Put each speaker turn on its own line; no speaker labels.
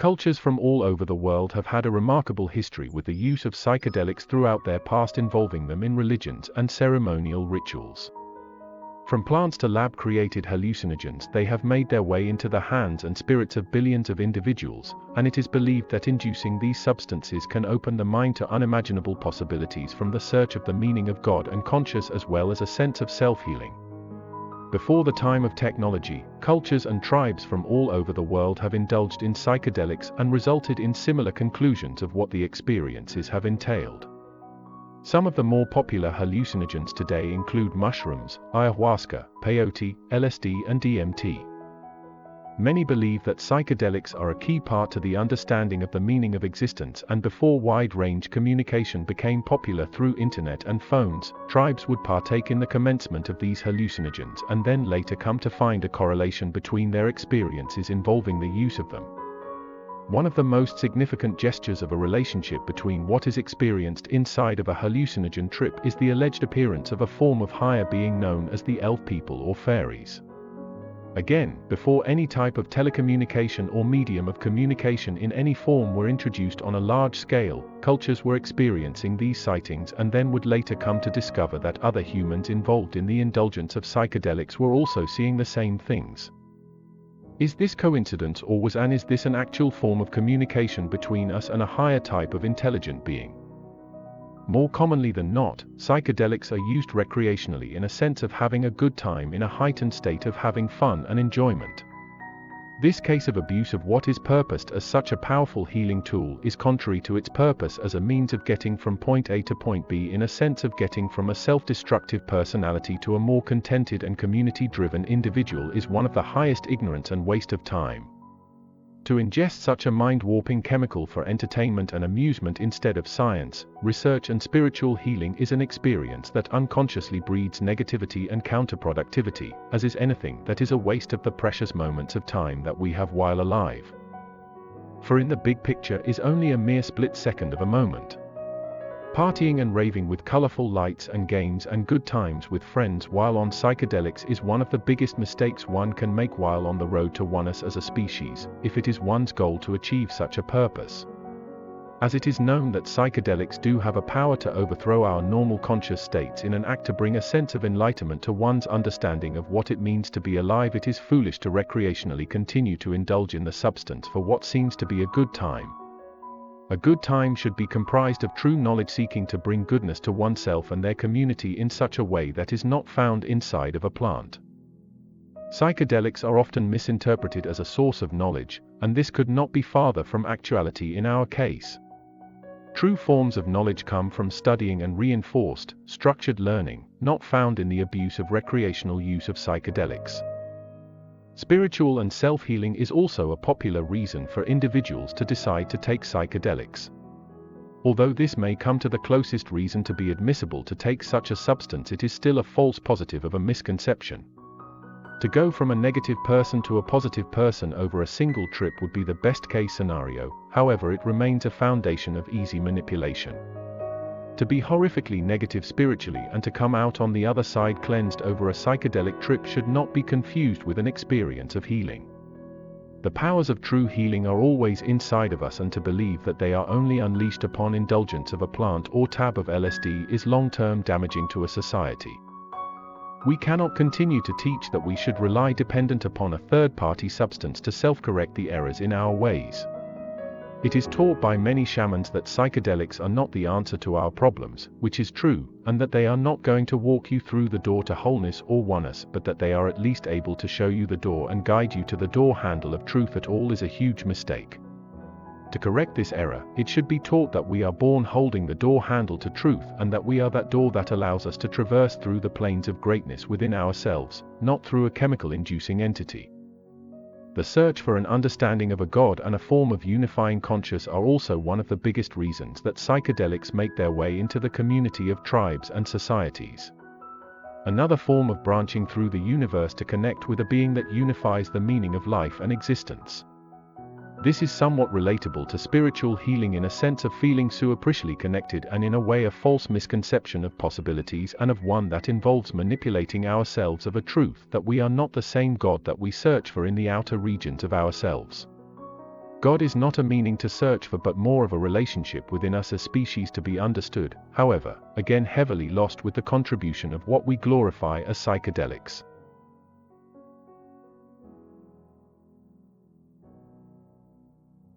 Cultures from all over the world have had a remarkable history with the use of psychedelics throughout their past, involving them in religions and ceremonial rituals. From plants to lab-created hallucinogens, they have made their way into the hands and spirits of billions of individuals, and it is believed that inducing these substances can open the mind to unimaginable possibilities, from the search of the meaning of God and conscious, as well as a sense of self-healing. Before the time of technology, cultures and tribes from all over the world have indulged in psychedelics and resulted in similar conclusions of what the experiences have entailed. Some of the more popular hallucinogens today include mushrooms, ayahuasca, peyote, LSD and DMT. Many believe that psychedelics are a key part to the understanding of the meaning of existence, and before wide-range communication became popular through internet and phones, tribes would partake in the commencement of these hallucinogens and then later come to find a correlation between their experiences involving the use of them. One of the most significant gestures of a relationship between what is experienced inside of a hallucinogen trip is the alleged appearance of a form of higher being known as the elf people or fairies. Again, before any type of telecommunication or medium of communication in any form were introduced on a large scale, cultures were experiencing these sightings and then would later come to discover that other humans involved in the indulgence of psychedelics were also seeing the same things. Is this coincidence, or is this an actual form of communication between us and a higher type of intelligent being? More commonly than not, psychedelics are used recreationally in a sense of having a good time, in a heightened state of having fun and enjoyment. This case of abuse of what is purposed as such a powerful healing tool is contrary to its purpose as a means of getting from point A to point B, in a sense of getting from a self-destructive personality to a more contented and community-driven individual, is one of the highest ignorance and waste of time. To ingest such a mind-warping chemical for entertainment and amusement instead of science, research and spiritual healing is an experience that unconsciously breeds negativity and counterproductivity, as is anything that is a waste of the precious moments of time that we have while alive. For in the big picture is only a mere split second of a moment. Partying and raving with colorful lights and games and good times with friends while on psychedelics is one of the biggest mistakes one can make while on the road to oneness as a species, if it is one's goal to achieve such a purpose. As it is known that psychedelics do have a power to overthrow our normal conscious states in an act to bring a sense of enlightenment to one's understanding of what it means to be alive, it is foolish to recreationally continue to indulge in the substance for what seems to be a good time. A good time should be comprised of true knowledge, seeking to bring goodness to oneself and their community in such a way that is not found inside of a plant. Psychedelics are often misinterpreted as a source of knowledge, and this could not be farther from actuality in our case. True forms of knowledge come from studying and reinforced, structured learning, not found in the abuse of recreational use of psychedelics. Spiritual and self-healing is also a popular reason for individuals to decide to take psychedelics. Although this may come to the closest reason to be admissible to take such a substance, it is still a false positive of a misconception. To go from a negative person to a positive person over a single trip would be the best case scenario, however it remains a foundation of easy manipulation. To be horrifically negative spiritually and to come out on the other side cleansed over a psychedelic trip should not be confused with an experience of healing. The powers of true healing are always inside of us, and to believe that they are only unleashed upon indulgence of a plant or tab of LSD is long-term damaging to a society. We cannot continue to teach that we should rely dependent upon a third-party substance to self-correct the errors in our ways. It is taught by many shamans that psychedelics are not the answer to our problems, which is true, and that they are not going to walk you through the door to wholeness or oneness, but that they are at least able to show you the door and guide you to the door handle of truth. At all is a huge mistake. To correct this error, it should be taught that we are born holding the door handle to truth, and that we are that door that allows us to traverse through the planes of greatness within ourselves, not through a chemical-inducing entity. The search for an understanding of a God and a form of unifying conscious are also one of the biggest reasons that psychedelics make their way into the community of tribes and societies. Another form of branching through the universe to connect with a being that unifies the meaning of life and existence. This is somewhat relatable to spiritual healing in a sense of feeling superficially connected, and in a way a false misconception of possibilities, and of one that involves manipulating ourselves of a truth that we are not the same God that we search for in the outer regions of ourselves. God is not a meaning to search for but more of a relationship within us as species to be understood, however, again heavily lost with the contribution of what we glorify as psychedelics.